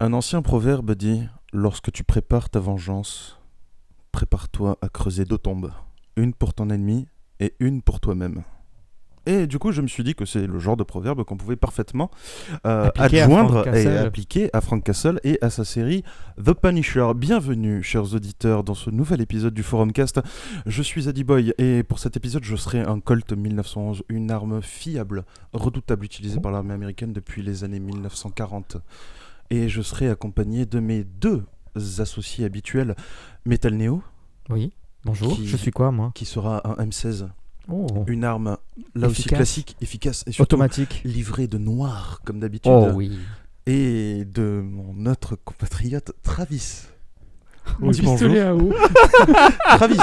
Un ancien proverbe dit « Lorsque tu prépares ta vengeance, prépare-toi à creuser deux tombes. Une pour ton ennemi et une pour toi-même. » Et du coup, je me suis dit que c'est le genre de proverbe qu'on pouvait parfaitement adjoindre et appliquer à Frank Castle et à sa série The Punisher. Bienvenue, chers auditeurs, dans ce nouvel épisode du Forumcast. Je suis Adi Boy et pour cet épisode, je serai un Colt 1911, une arme fiable, redoutable, utilisée par l'armée américaine depuis les années 1940. Et je serai accompagné de mes deux associés habituels, Metal Neo. Oui, bonjour, je suis quoi moi? Qui sera un M16. Oh. Une arme là aussi classique, efficace et surtout automatique, livrée de noir comme d'habitude. Oh oui. Et de mon autre compatriote Travis. Mon pistolet à eau. Travis,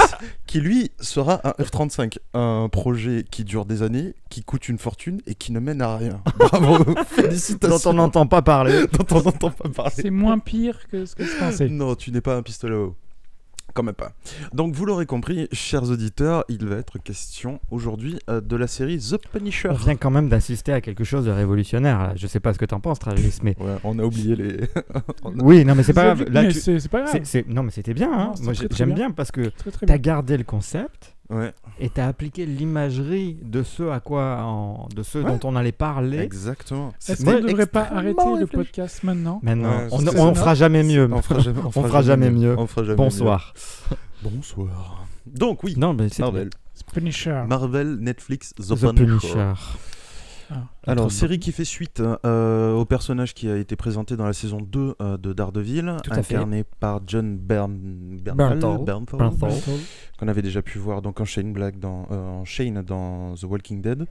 qui lui sera un F-35, un projet qui dure des années, qui coûte une fortune et qui ne mène à rien. Bravo, félicitations. Dont on n'entend pas parler. C'est moins pire que ce que je pensais. Non, tu n'es pas un pistolet à eau. Quand même pas. Donc vous l'aurez compris, chers auditeurs, il va être question aujourd'hui de la série The Punisher. On vient quand même d'assister à quelque chose de révolutionnaire. Là. Je sais pas ce que t'en penses, Travis, mais ouais, on a oublié les. Oui, non mais c'est pas grave. Là, c'est pas grave. Non mais c'était bien. Hein. Non, moi j'aime bien parce que très t'as gardé le concept. Ouais. Et t'as appliqué l'imagerie de ce dont on allait parler. Exactement. Est-ce qu'on ne devrait pas arrêter le podcast maintenant? Maintenant, ouais, on fera jamais mieux. On fera jamais mieux. Bonsoir. Bonsoir. Donc oui. Non, mais c'est Marvel. Punisher. Marvel, Netflix, The Punisher. Alors, série qui fait suite au personnage qui a été présenté dans la saison 2 de Daredevil, incarné par John Bernthal, qu'on avait déjà pu voir donc en Shane dans The Walking Dead,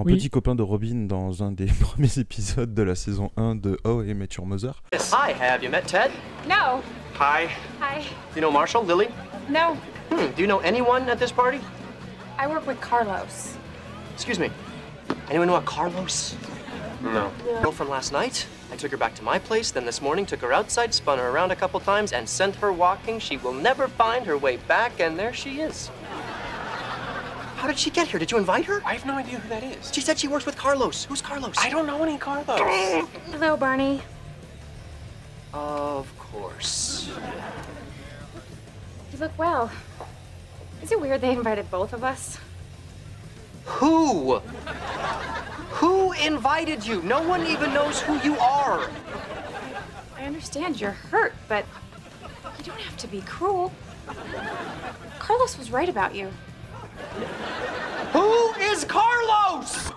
petit copain de Robin dans un des premiers épisodes de la saison 1 de How I Met Your Mother. Yes. Hi, have you met Ted? No. Hi. Hi. Do you know Marshall, Lily? No. Do you know anyone at this party? I work with Carlos. Excuse me. Anyone know a Carlos? No. Girl from last night? I took her back to my place, then this morning took her outside, spun her around a couple times, and sent her walking. She will never find her way back, and there she is. How did she get here? Did you invite her? I have no idea who that is. She said she works with Carlos. Who's Carlos? I don't know any Carlos. Hello, Barney. Of course. You look well. Is it weird they invited both of us? Who? Who invited you? No one even knows who you are. I understand you're hurt, but you don't have to be cruel. Carlos was right about you. Who is Carlos?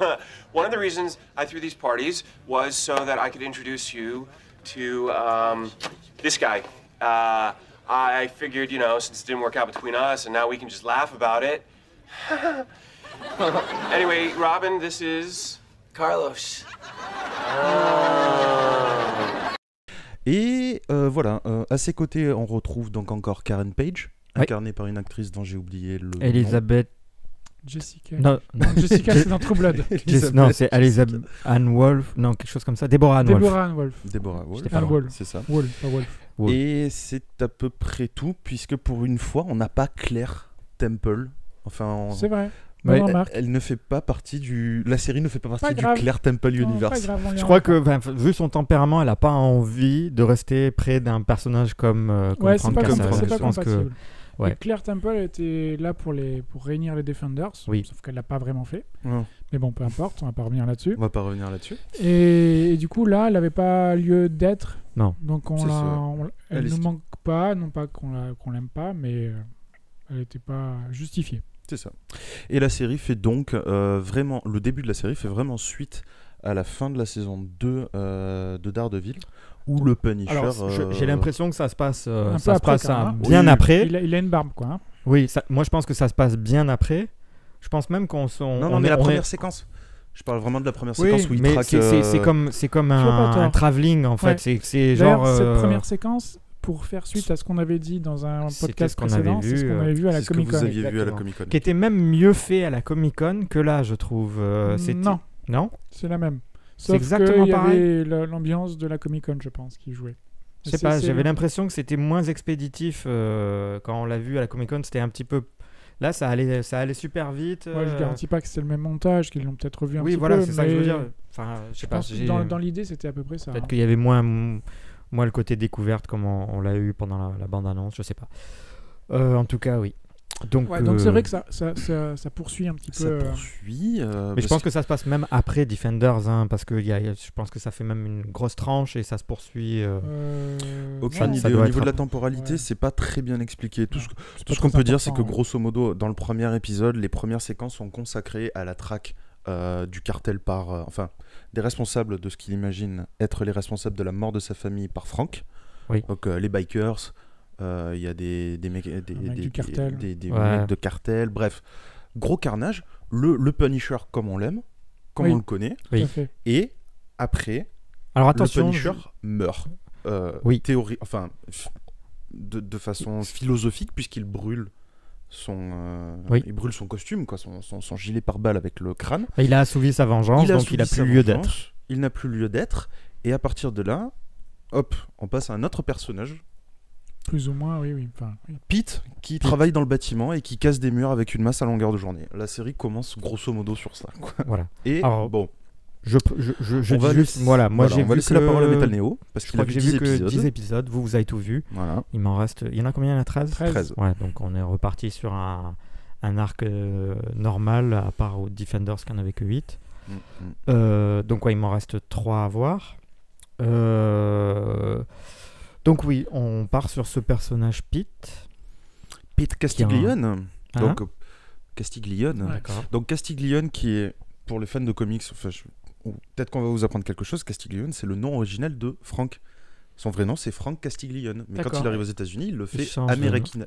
One of the reasons I threw these parties was so that I could introduce you to this guy. I figured, since it didn't work out between us, and now we can just laugh about it. Anyway, Robin, this is Carlos. Et voilà, à ses côtés, on retrouve donc encore Karen Page, incarnée par une actrice dont j'ai oublié le Elisabeth. Jessica. Non, Jessica, c'est dans True Blood. Non, c'est Elisabeth Anne Wolf. Non, quelque chose comme ça. Deborah Anne Wolf. Deborah Wolf, c'est ça. Wolf, pas Wolf. Et c'est à peu près tout, puisque pour une fois, on n'a pas Claire Temple. Enfin, c'est vrai. Elle ne fait pas partie la série ne fait pas partie du Claire Temple Universe. Je crois que vu son tempérament, elle n'a pas envie de rester près d'un personnage comme Frank Castle. C'est pas compatible. Et Claire Temple était là pour réunir les Defenders, sauf qu'elle l'a pas vraiment fait. Mais bon, peu importe, on va pas revenir là-dessus. Et du coup, là, elle n'avait pas lieu d'être. Non. Donc elle ne manque pas, non pas qu'on l'aime pas, mais elle n'était pas justifiée. C'est ça. Et la série fait donc vraiment... Le début de la série fait vraiment suite à la fin de la saison 2 de Daredevil, où le Punisher... Alors, j'ai l'impression que ça se passe, bien après. Il a une barbe, quoi. Hein. Oui, moi je pense que ça se passe bien après. Je pense même qu'on... mais la première séquence. Je parle vraiment de la première séquence où il traque... c'est comme un travelling, en fait. C'est genre... cette première séquence... Pour faire suite à ce qu'on avait dit dans un podcast précédent, c'est ce qu'on avait vu à la Comic-Con. C'est ce que vous aviez vu à la Comic-Con. Qui était même mieux fait à la Comic-Con que là, je trouve. Non, c'est la même. C'est exactement pareil. Il y avait l'ambiance de la Comic-Con, je pense, qui jouait. Je sais pas, j'avais l'impression que c'était moins expéditif quand on l'a vu à la Comic-Con. C'était un petit peu... Là, ça allait super vite. Ouais, je garantis pas que c'est le même montage, qu'ils l'ont peut-être revu un petit peu. Oui, voilà, c'est ça que je veux dire. Enfin, je sais pas. Dans l'idée, c'était à peu près ça. Peut-être qu'il y avait moins moi, le côté découverte, comme on l'a eu pendant la bande-annonce, je sais pas. En tout cas, oui. Donc c'est vrai que ça poursuit un petit peu. Ça poursuit. Mais je pense que ça se passe même après Defenders, hein, parce que je pense que ça fait même une grosse tranche et ça se poursuit. Aucune idée. Au niveau de la temporalité, c'est pas très bien expliqué. Tout ce qu'on peut dire, c'est que grosso modo, dans le premier épisode, les premières séquences sont consacrées à la traque du cartel enfin, des responsables de ce qu'il imagine être les responsables de la mort de sa famille par Frank. Oui. Donc les bikers. Il y a des mecs du cartel. des mecs de cartel, bref, gros carnage. Le Punisher comme on l'aime, comme on le connaît, et après, alors attention, le Punisher meurt. Enfin, de façon philosophique, puisqu'il brûle il brûle son costume, quoi, son gilet pare-balles avec le crâne. Il a assouvi sa vengeance, donc il n'a plus lieu d'être. Il n'a plus lieu d'être, et à partir de là, hop, on passe à un autre personnage. Plus ou moins, oui. Pete, qui travaille dans le bâtiment et qui casse des murs avec une masse à longueur de journée. La série commence grosso modo sur ça, quoi. Voilà. Et alors, bon, on va laisser la parole à Metal Neo, parce qu'il a vu 10 épisodes. 10 épisodes, vous avez tout vu. Voilà. Il m'en reste... Il y en a combien? Il y en a 13 13. Ouais, donc on est reparti sur un arc normal, à part aux Defenders qui n'en avait que 8. Donc il m'en reste 3 à voir. Donc oui, on part sur ce personnage Pete Castiglione. Donc Castiglione. D'accord. Donc Castiglione, qui est, pour les fans de comics, peut-être qu'on va vous apprendre quelque chose. Castiglione, c'est le nom originel de Frank. Son vrai nom, c'est Frank Castiglione. Mais quand il arrive aux États-unis, il le fait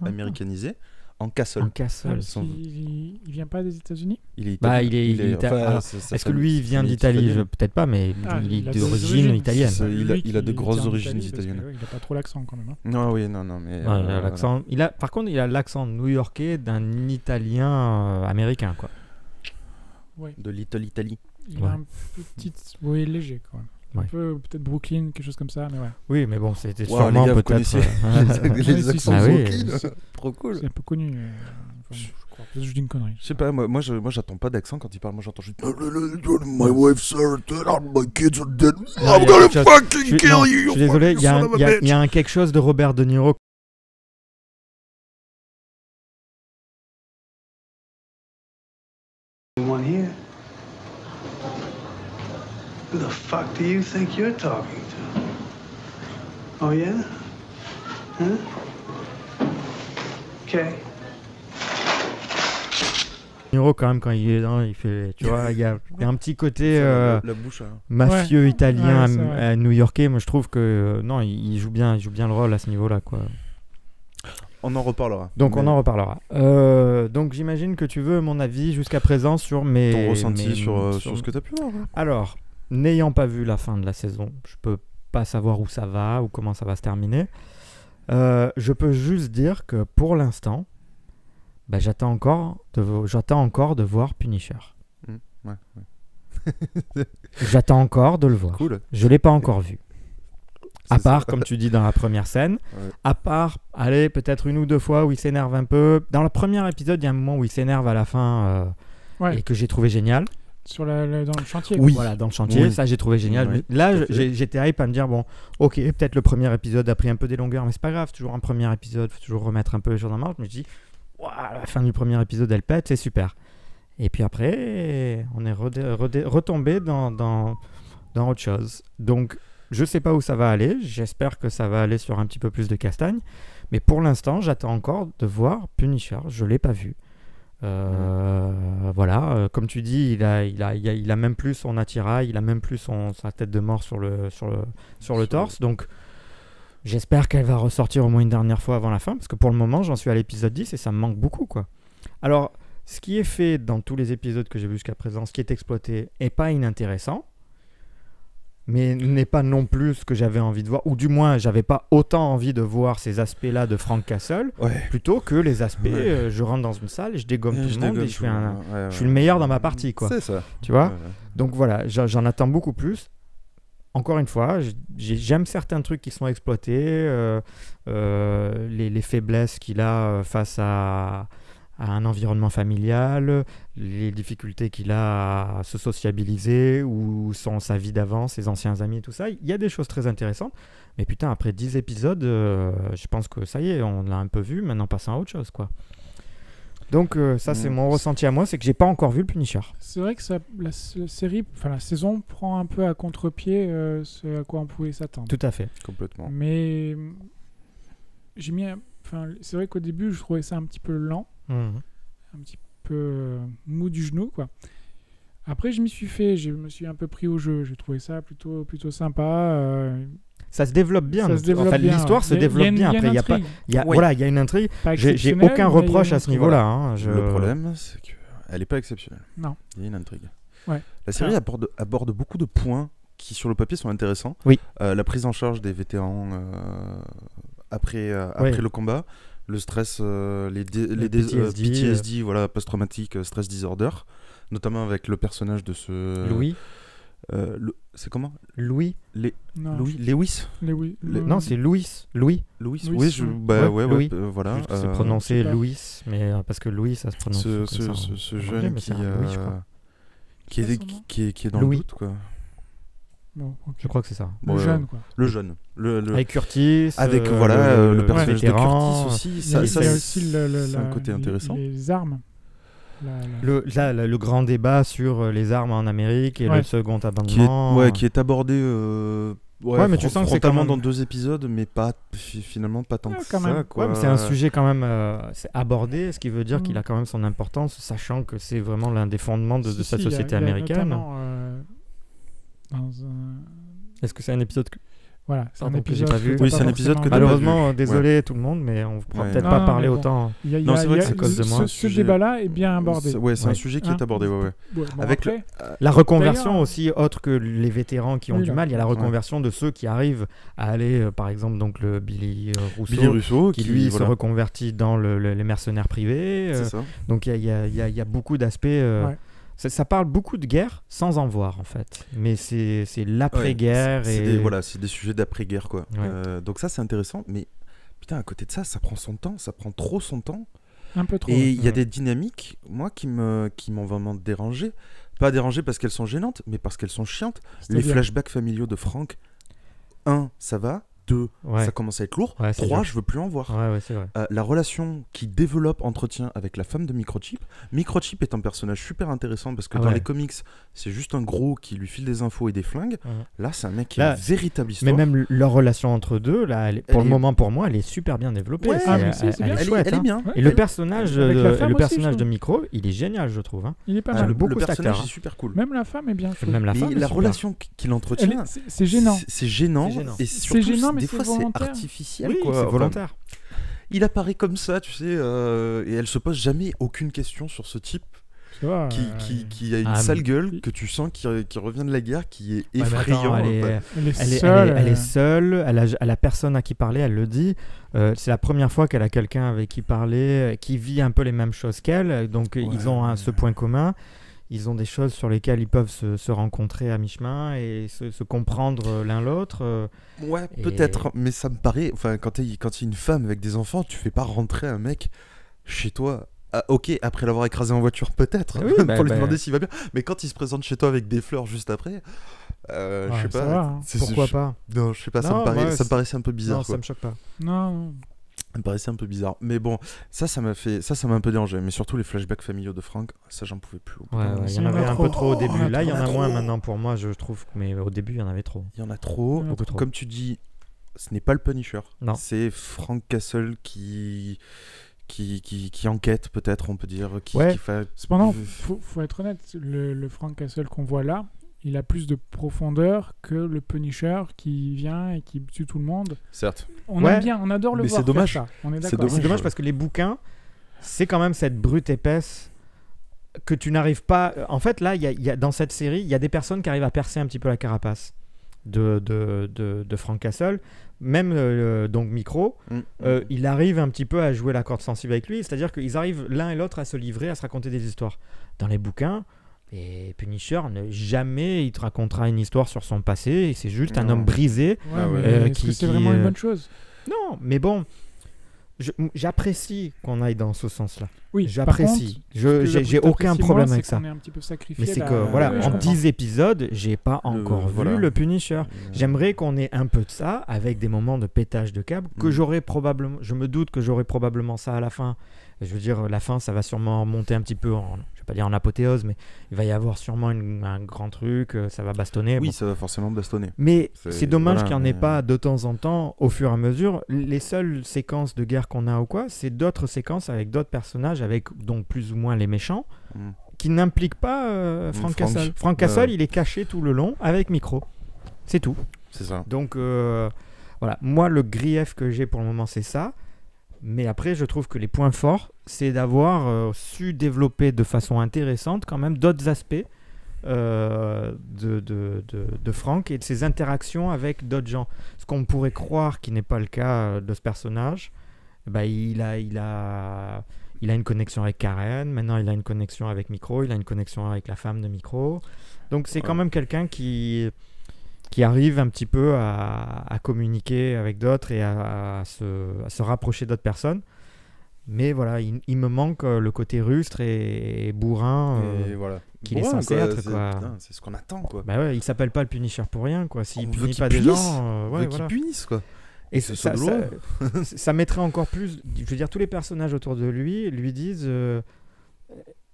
américaniser en Castle. Il vient pas des États-Unis? Il est est-ce que lui il vient d'Italie? Peut-être pas, mais il est d'origine italienne. Il a de grosses origines italiennes. Il a pas trop l'accent quand même. Non, mais. Par contre, il a l'accent new-yorkais d'un Italien américain, quoi. Ouais. De Little Italy. Il a un petit, léger quand même. Un peu, peut-être Brooklyn, quelque chose comme ça, mais ouais. Oui, mais bon, c'était sûrement peut-être... les accents Brooklyn, trop cool. C'est un peu connu, je crois. Peut-être que je dis une connerie. Je sais pas, moi j'attends pas d'accent quand il parle. Moi j'entends juste My wife's dead, my kids are dead, I'm gonna fucking kill you. Je suis désolé, il y a quelque chose de Robert De Niro. Who the fuck do you think you're talking to? Oh, yeah? Huh? Okay. Niro, quand même, quand il est là, il fait... Tu vois, il y a un petit côté la bouche, hein. mafieux italien new-yorkais. Moi, je trouve que... non, il joue bien le rôle à ce niveau-là, quoi. On en reparlera. Donc on en reparlera. Donc j'imagine que tu veux mon avis jusqu'à présent sur ton ressenti sur ce que tu as pu voir. Hein. Alors, n'ayant pas vu la fin de la saison, je peux pas savoir où ça va ou comment ça va se terminer. Je peux juste dire que pour l'instant, j'attends encore de voir Punisher. J'attends encore de le voir. Cool. Je l'ai pas encore vu. À part, comme tu dis dans la première scène, à part, allez, peut-être une ou deux fois où il s'énerve un peu. Dans le premier épisode, il y a un moment où il s'énerve à la fin et que j'ai trouvé génial. Dans le chantier. Oui, voilà, dans le chantier, ça j'ai trouvé génial. Oui, là, j'étais hype à me dire, bon, ok, peut-être le premier épisode a pris un peu des longueurs, mais c'est pas grave, toujours un premier épisode, faut toujours remettre un peu les choses en marche. Je me dis, la fin du premier épisode, elle pète, c'est super. Et puis après, on est retombé dans autre chose. Donc, je sais pas où ça va aller, j'espère que ça va aller sur un petit peu plus de castagne, mais pour l'instant, j'attends encore de voir Punisher, je l'ai pas vu. Voilà, comme tu dis, il a même plus son attirail, il a même plus sa tête de mort sur le torse, donc j'espère qu'elle va ressortir au moins une dernière fois avant la fin, parce que pour le moment, j'en suis à l'épisode 10 et ça me manque beaucoup, quoi. Alors, ce qui est fait dans tous les épisodes que j'ai vus jusqu'à présent, ce qui est exploité, est pas inintéressant, mais n'est pas non plus ce que j'avais envie de voir, ou du moins j'avais pas autant envie de voir ces aspects-là de Frank Castle, plutôt que les aspects je rentre dans une salle et je dégomme tout le monde et je suis le meilleur dans ma partie, quoi. C'est ça. Tu vois. Donc voilà, j'en attends beaucoup plus. Encore une fois, j'aime certains trucs qui sont exploités, les faiblesses qu'il a face à un environnement familial, les difficultés qu'il a à se sociabiliser ou sa vie d'avant, ses anciens amis et tout ça. Il y a des choses très intéressantes. Mais putain, après 10 épisodes, je pense que ça y est, on l'a un peu vu. Maintenant, passons à autre chose, quoi. Donc ça, c'est mon ressenti à moi, c'est que j'ai pas encore vu le Punisher. C'est vrai que la saison prend un peu à contre-pied ce à quoi on pouvait s'attendre. Tout à fait. Complètement. Mais c'est vrai qu'au début, je trouvais ça un petit peu lent, un petit peu mou du genou, quoi. Après, je m'y suis fait, je me suis un peu pris au jeu. J'ai trouvé ça plutôt sympa. Ça se développe bien. L'histoire se développe bien. Après, il y a une intrigue. J'ai aucun reproche à ce niveau-là. Hein. Le problème, c'est qu'elle n'est pas exceptionnelle. Non. Il y a une intrigue. Ouais. La série aborde beaucoup de points qui, sur le papier, sont intéressants. Oui. La prise en charge des vétérans après le combat, le stress, les PTSD, voilà, post-traumatique stress disorder, notamment avec le personnage de ce... Louis. C'est comment Louis. Lewis. Non, c'est Louis. Oui, voilà. C'est prononcé Louis, mais parce que Louis, ça se prononce. Ce jeune qui est dans Louis. le doute, quoi. Bon, okay. Je crois que c'est ça. Le jeune, quoi. Le jeune. Avec Curtis. Avec le personnage de vétéran, Curtis aussi. Il y a aussi c'est un côté intéressant. Les armes. Le grand débat sur les armes en Amérique et le second abandonnement. Qui est abordé mais tu sens que c'est quand même dans 2 épisodes, mais finalement pas tant que ça. Ouais, mais c'est un sujet quand même c'est abordé, ce qui veut dire qu'il a quand même son importance, sachant que c'est vraiment l'un des fondements de cette société américaine. Est-ce que c'est un épisode Voilà, c'est un épisode que j'ai pas vu. Oui, c'est un épisode que malheureusement, désolé tout le monde, mais on ne pourra peut-être pas parler autant. Non, c'est vrai que c'est à cause de moi. Ce débat-là est bien abordé. C'est un sujet qui est abordé, Avec la reconversion aussi, autre que les vétérans qui ont du mal, il y a la reconversion de ceux qui arrivent à aller, par exemple, donc le Billy Russo, qui lui se reconvertit dans les mercenaires privés. C'est ça. Donc il y a beaucoup d'aspects. Ça parle beaucoup de guerre sans en voir en fait, mais c'est l'après-guerre c'est des sujets d'après-guerre quoi. Donc ça c'est intéressant, mais putain à côté de ça prend son temps, ça prend trop son temps. Un peu trop. Et il y a des dynamiques moi qui m'ont vraiment dérangé, pas dérangé parce qu'elles sont gênantes, mais parce qu'elles sont chiantes. Les flashbacks familiaux de Frank, 1 ça va. 2, ça commence à être lourd. 3, je veux plus en voir. C'est vrai. La relation qui développe, entretient avec la femme de Microchip. Microchip est un personnage super intéressant parce que dans les comics, c'est juste un gros qui lui file des infos et des flingues. Là, c'est un mec qui a une véritable histoire. Mais même leur relation entre deux, là, le moment, pour moi, elle est super bien développée. Elle est bien. Et le personnage de Micro, il est génial, je trouve. Il est pas mal. Le personnage est super cool. Même la femme est bien faite. Mais la relation qu'il entretient, c'est gênant. C'est gênant. Et surtout, des fois c'est artificiel, quoi. C'est volontaire. Il apparaît comme ça, tu sais, et elle se pose jamais aucune question sur ce type qui a une sale gueule, que tu sens qui revient de la guerre, qui est effrayant. Elle est seule, elle a personne à qui parler, elle le dit. C'est la première fois qu'elle a quelqu'un avec qui parler, qui vit un peu les mêmes choses qu'elle, donc ils ont ce point commun. Ils ont des choses sur lesquelles ils peuvent se rencontrer à mi-chemin et se comprendre l'un l'autre. Peut-être, mais ça me paraît... Enfin, quand il y a une femme avec des enfants, tu fais pas rentrer un mec chez toi... ok, après l'avoir écrasé en voiture, peut-être, pour lui demander s'il va bien. Mais quand il se présente chez toi avec des fleurs juste après... je sais pas... Pourquoi pas? Non, je sais pas, ça me paraissait un peu bizarre. Non, ça me choque pas. Non. Ça me paraissait un peu bizarre, mais bon, ça m'a un peu dérangé, mais surtout les flashbacks familiaux de Frank, ça j'en pouvais plus. Il y en avait un peu trop au début. Là, il y en a moins maintenant pour moi, je trouve, mais au début, il y en avait trop. Il y en a trop. Comme tu dis, ce n'est pas le Punisher. Non. C'est Frank Castle qui enquête, peut-être, on peut dire. Cependant, faut être honnête, le Frank Castle qu'on voit là, il a plus de profondeur que le Punisher qui vient et qui tue tout le monde. Certes. On aime bien, on adore le voir. C'est dommage. Faire ça. On est d'accord. C'est dommage parce que les bouquins, c'est quand même cette brute épaisse que tu n'arrives pas. En fait, là, dans cette série, il y a des personnes qui arrivent à percer un petit peu la carapace de Frank Castle. Même donc Micro, il arrive un petit peu à jouer la corde sensible avec lui. C'est-à-dire qu'ils arrivent l'un et l'autre à se livrer, à se raconter des histoires. Dans les bouquins. Et Punisher, jamais il te racontera une histoire sur son passé. C'est juste un homme brisé. Est-ce que c'est vraiment une bonne chose? Non, mais bon, j'apprécie qu'on aille dans ce sens-là. Oui, j'apprécie. J'ai aucun problème avec ça. On est un petit peu sacrifié. Mais c'est que voilà, en 10 épisodes, j'ai pas encore vu le Punisher. J'aimerais qu'on ait un peu de ça avec des moments de pétage de câble que j'aurais probablement. Je me doute que j'aurais probablement ça à la fin. Je veux dire, la fin, ça va sûrement monter un petit peu en, je vais pas dire en apothéose, mais il va y avoir sûrement un grand truc, ça va bastonner. Oui, ça va forcément bastonner. Mais c'est dommage qu'il n'y en ait pas de temps en temps, au fur et à mesure. Les seules séquences de guerre qu'on a ou quoi, c'est d'autres séquences avec d'autres personnages, avec donc plus ou moins les méchants, qui n'impliquent pas Frank Castle. Frank Castle, il est caché tout le long avec micro. C'est tout. C'est ça. Donc voilà, moi le grief que j'ai pour le moment, c'est ça. Mais après, je trouve que les points forts, c'est d'avoir su développer de façon intéressante quand même d'autres aspects de Frank et de ses interactions avec d'autres gens. Ce qu'on pourrait croire qui n'est pas le cas de ce personnage, bah, il a une connexion avec Karen, maintenant il a une connexion avec Micro, il a une connexion avec la femme de Micro. Donc c'est quand même quelqu'un qui arrive un petit peu à communiquer avec d'autres et à se rapprocher d'autres personnes. Mais voilà, il me manque le côté rustre et bourrin qu'il est censé être. C'est ce qu'on attend, quoi. Bah ouais, il s'appelle pas le Punisher pour rien, quoi. S'il punit pas des gens, on veut qu'il punisse, quoi. Et ça mettrait encore plus... Je veux dire, tous les personnages autour de lui disent...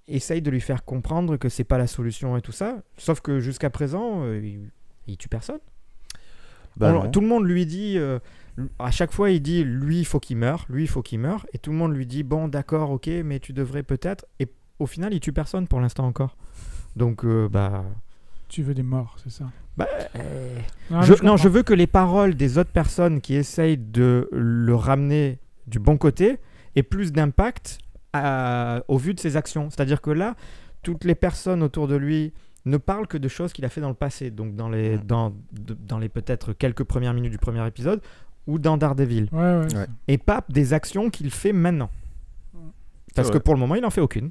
essaye de lui faire comprendre que c'est pas la solution et tout ça. Sauf que jusqu'à présent... il tue personne. Tout le monde lui dit, à chaque fois il dit lui il faut qu'il meure, et tout le monde lui dit bon d'accord ok mais tu devrais peut-être, et au final il tue personne pour l'instant encore. Donc tu veux des morts, c'est ça? Je veux que les paroles des autres personnes qui essayent de le ramener du bon côté aient plus d'impact au vu de ses actions. C'est-à-dire que là, toutes les personnes autour de lui ne parle que de choses qu'il a fait dans le passé, donc dans les peut-être quelques premières minutes du premier épisode ou dans Daredevil, et pas des actions qu'il fait maintenant, parce que pour le moment il n'en fait aucune.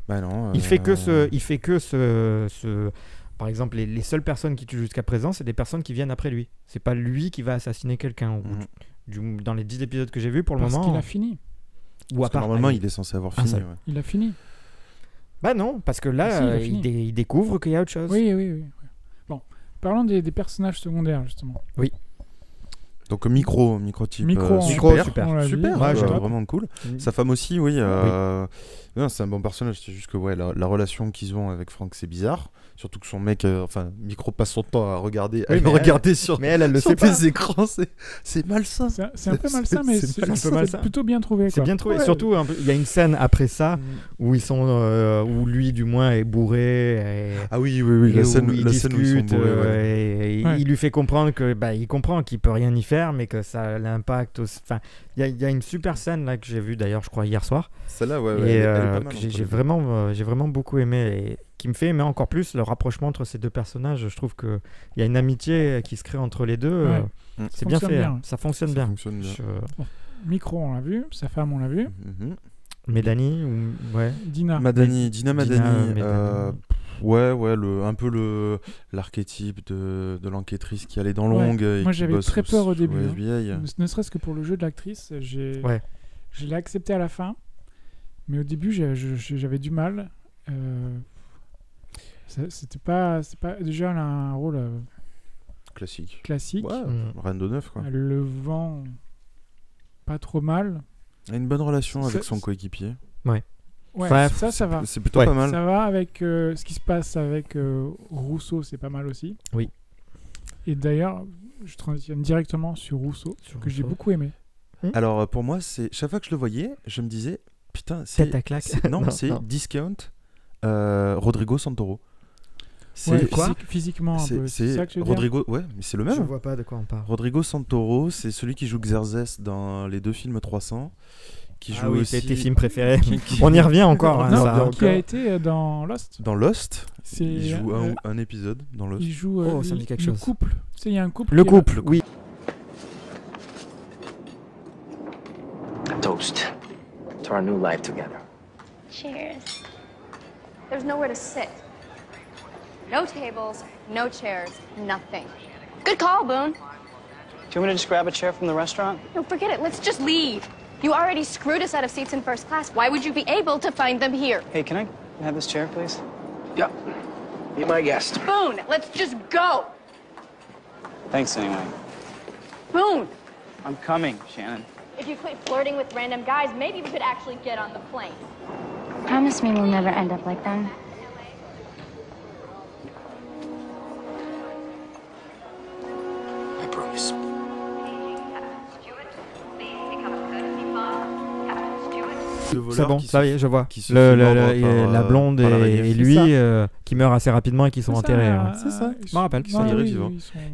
Bah non, il fait que ce par exemple les seules personnes qui tuent jusqu'à présent, c'est des personnes qui viennent après lui, c'est pas lui qui va assassiner quelqu'un. Dans les 10 épisodes que j'ai vus pour le moment, parce qu'il a fini, normalement il est censé avoir fini. Il a fini. Bah non, parce que là, il découvre qu'il y a autre chose. Oui. Bon, parlons des personnages secondaires, justement. Oui. Donc micro type super, vraiment cool. Sa femme aussi, oui. Non, c'est un bon personnage. C'est juste que la relation qu'ils ont avec Frank, c'est bizarre. Surtout que son mec, Micro passe son temps à regarder, sur ses écrans. C'est malsain. C'est un peu malsain, mais c'est plutôt bien trouvé. C'est bien trouvé. Surtout, il y a une scène après ça où ils sont, où lui du moins est bourré. Ah oui, la scène où ils sont bourrés. Il lui fait comprendre que il comprend qu'il peut rien y faire, mais que ça a l'impact. Enfin, il y a une super scène là que j'ai vue d'ailleurs, je crois hier soir. Celle-là, j'ai vraiment beaucoup aimé et qui me fait aimer encore plus le rapprochement entre ces deux personnages. Je trouve qu'il y a une amitié qui se crée entre les deux. C'est bien fait. Ça fonctionne bien. Micro, on l'a vu. Sa femme, on l'a vu. Mélanie Dina. Dina Madani. Un peu l'archétype de l'enquêtrice qui allait dans l'ombre. Moi, j'avais très peur au début. Ne serait-ce que pour le jeu de l'actrice. Je l'ai accepté à la fin. Mais au début, j'avais du mal. C'est pas déjà elle a un rôle classique. Rien de neuf, quoi. Elle le vend pas trop mal. Elle a une bonne relation avec son coéquipier. Ça va. C'est plutôt pas mal. Ça va avec ce qui se passe avec Rousseau, c'est pas mal aussi. Oui. Et d'ailleurs, je transitionne directement sur Rousseau, que j'ai beaucoup aimé. Alors pour moi, c'est chaque fois que je le voyais, je me disais putain, c'est ta claque. Non, c'est Discount Rodrigo Santoro. C'est quoi physiquement un peu. C'est ça que tu veux Rodrigo, mais c'est le même. Je vois pas de quoi on parle. Rodrigo Santoro, c'est celui qui joue Xerxes dans les 2 films 300. Qui joue aussi... c'est tes films préférés. On y revient encore. Qui a été dans Lost. Dans Lost, il joue un épisode dans Lost. Il joue ça me dit quelque chose. Couple. Tu sais, il y a un couple. Le couple, oui. Toast to our new life together. Cheers. There's nowhere to sit. No tables, no chairs, nothing. Good call, Boone. Do you want me to just grab a chair from the restaurant? No, forget it. Let's just leave. You already screwed us out of seats in first class. Why would you be able to find them here? Hey, can I have this chair, please? Yeah. Be my guest. Boone, let's just go. Thanks, anyway. Boone. I'm coming, Shannon. If you quit flirting with random guys, maybe we could actually get on the plane. Promise me we'll never end up like them. I promise. C'est bon, ça y est, je vois. La blonde et lui qui meurent assez rapidement et qui sont enterrés. C'est ça. Je me rappelle.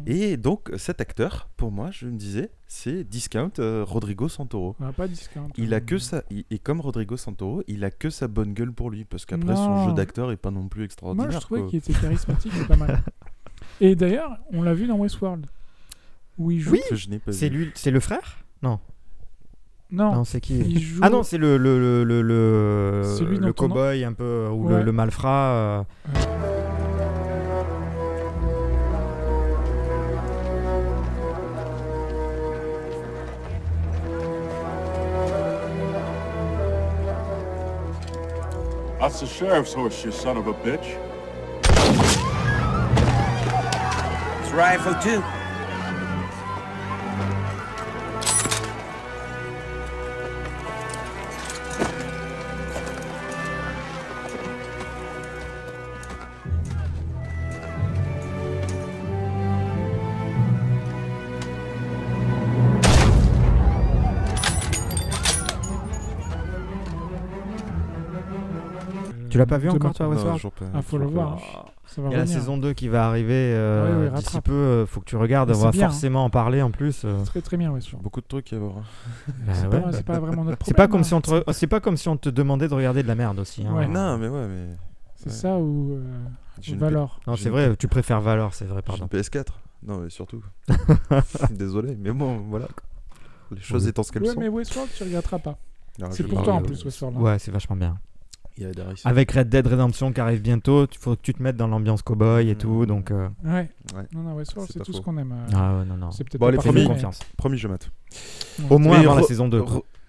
Et donc, cet acteur, pour moi, je me disais, c'est Discount Rodrigo Santoro. Pas Discount. Il a que ça. Et comme Rodrigo Santoro, il a que sa bonne gueule pour lui. Parce qu'après, son jeu d'acteur est pas non plus extraordinaire. Moi, je trouvais qu'il était charismatique et pas mal. Et d'ailleurs, on l'a vu dans Westworld. Où il joue. Oui, c'est lui, c'est le frère ? Non. Non, c'est qui joue... Ah non, c'est le cow-boy un peu, ou le malfrat. That's the sheriff's horse, you son of a bitch. It's rifle too. Tu l'as pas vu encore, toi, Westworld ? Faut le voir. Il y a la saison 2 qui va arriver d'ici peu. Faut que tu regardes. On va forcément en parler en plus. Très très bien, Westworld. Beaucoup de trucs à voir. C'est pas vraiment notre problème. C'est pas comme si on te demandait de regarder de la merde aussi. Non, mais c'est ça ou Valor. Non, c'est vrai. Tu préfères Valor, c'est vrai. Pardon. PS4. Non, mais surtout. Désolé, mais bon, voilà. Les choses étant ce qu'elles sont. Mais Westworld, tu regretteras pas. C'est pour toi en plus, Westworld. Ouais, c'est vachement bien. Avec Red Dead Redemption qui arrive bientôt, il faut que tu te mettes dans l'ambiance cowboy et tout, donc. Ouais. Non, Westworld, c'est tout ce qu'on aime. Ah ouais, non. C'est peut-être bon, pas confiance. Promis, je mate. Au moins avant la saison 2.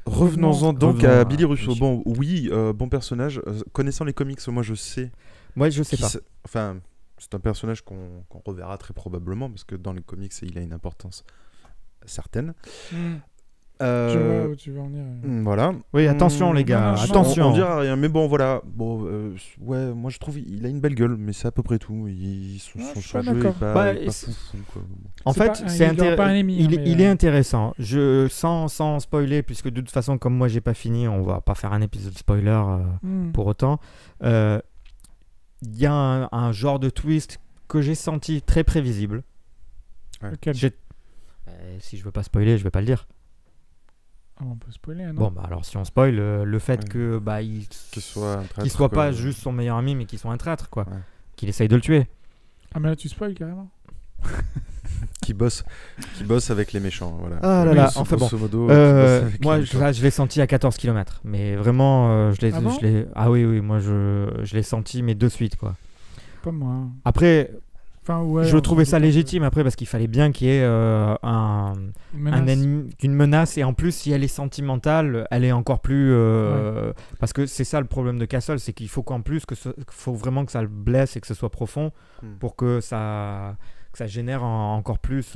Revenons-en donc à Billy Russo. Bon, oui, bon personnage. Connaissant les comics, moi je sais. Moi je sais pas. Enfin, c'est un personnage qu'on reverra très probablement parce que dans les comics, il a une importance certaine. Je vois où tu veux en venir. Voilà. Oui, attention les gars, attention. On dira rien, mais bon, voilà. Bon, ouais, moi je trouve il a une belle gueule, mais c'est à peu près tout. Son jeu est pas foufou, quoi. En fait, il est intéressant. Sans spoiler, puisque de toute façon, comme moi j'ai pas fini, on va pas faire un épisode spoiler pour autant. Il y a un genre de twist que j'ai senti très prévisible. Si je veux pas spoiler, je vais pas le dire. On peut spoiler, non ? Bon, bah alors si on spoil, le fait que qu'il soit pas juste son meilleur ami, mais qu'il soit un traître, quoi. Ouais. Qu'il essaye de le tuer. Ah, mais là tu spoil carrément. Qui bosse avec les méchants, voilà. Ah là là, enfin bon. Moi, je l'ai senti à 14 km, mais vraiment, Ah oui, moi je l'ai senti, mais de suite, quoi. Pas moi. Après. Je trouvais ça légitime après parce qu'il fallait bien qu'il y ait une menace et en plus si elle est sentimentale elle est encore plus parce que c'est ça le problème de Castle, c'est qu'il faut qu'en plus faut vraiment que ça le blesse et que ce soit profond pour que ça génère encore plus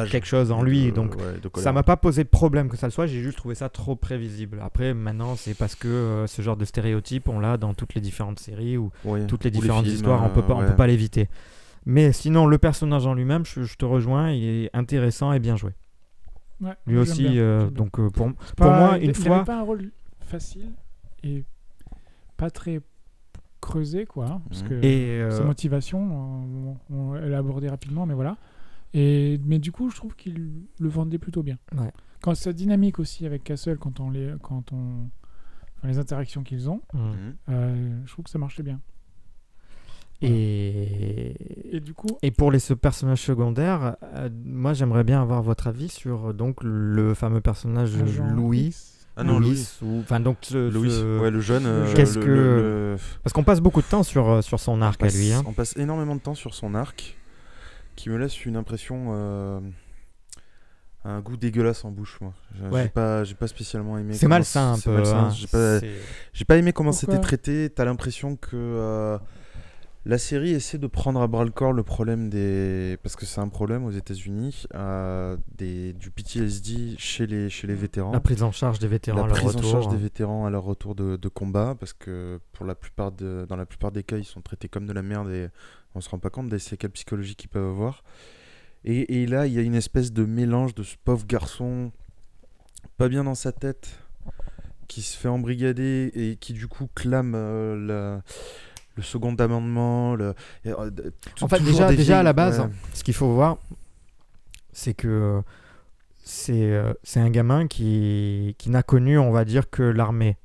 quelque chose en lui, donc ça m'a pas posé de problème que ça le soit, j'ai juste trouvé ça trop prévisible. Après maintenant c'est parce que ce genre de stéréotype on l'a dans toutes les différentes séries ou toutes les différentes histoires, on peut pas l'éviter. Mais sinon, le personnage en lui-même, je te rejoins, il est intéressant et bien joué. Ouais, lui aussi, donc pour moi, une fois... Il n'avait pas un rôle facile et pas très creusé, quoi. Parce que sa motivation, on l'a abordé rapidement, mais voilà. Mais du coup, je trouve qu'il le vendait plutôt bien. Ouais. Quand sa dynamique aussi avec Castle, les interactions qu'ils ont, je trouve que ça marchait bien. Et du coup, pour ce personnage secondaire, moi j'aimerais bien avoir votre avis sur donc le fameux personnage Louis. Louis. Le jeune. Parce qu'on passe beaucoup de temps sur son arc à lui. On passe énormément de temps sur son arc, qui me laisse une impression un goût dégueulasse en bouche, moi. J'ai pas spécialement aimé. C'est malsain un peu. Hein. J'ai pas aimé comment c'était traité. T'as l'impression que la série essaie de prendre à bras le corps le problème parce que c'est un problème aux États-Unis, du PTSD chez les vétérans. La prise en charge des vétérans à leur retour. La prise en charge des vétérans à leur retour de combat, parce que dans la plupart des cas, ils sont traités comme de la merde et on se rend pas compte des séquelles psychologiques qu'ils peuvent avoir. Et là, il y a une espèce de mélange de ce pauvre garçon pas bien dans sa tête, qui se fait embrigader et qui du coup clame le second amendement. En fait, déjà à la base, ce qu'il faut voir, c'est que c'est un gamin qui n'a connu, on va dire, que l'armée.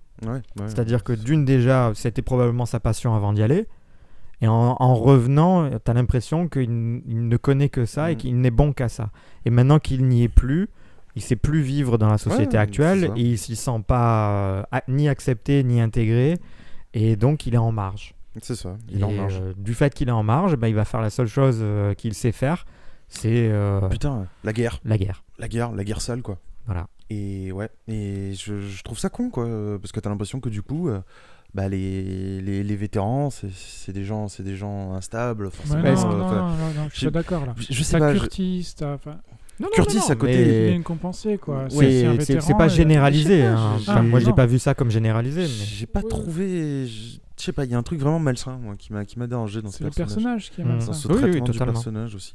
C'est-à-dire que déjà, c'était probablement sa passion avant d'y aller. Et en revenant, tu as l'impression qu'il ne connaît que ça et qu'il n'est bon qu'à ça. Et maintenant qu'il n'y est plus, il ne sait plus vivre dans la société actuelle et il ne s'y sent pas ni accepté ni intégré. Et donc, il est en marge. C'est ça, il est en marge. Du fait qu'il est en marge, il va faire la seule chose qu'il sait faire, c'est... Putain, la guerre. La guerre. La guerre sale, quoi. Voilà. Et je trouve ça con, quoi, parce que tu as l'impression que du coup... les vétérans, c'est des gens instables, forcément. Non, je suis d'accord là. Je sais pas. Curtis, Curtis à côté. Il vient compenser quoi. C'est pas généralisé. Moi, j'ai pas vu ça comme généralisé. J'ai pas trouvé. Je sais pas, il y a un truc vraiment malsain, moi, qui m'a dérangé dans ce personnage. C'est le personnage qui est malsain. Ce traitement du personnage aussi.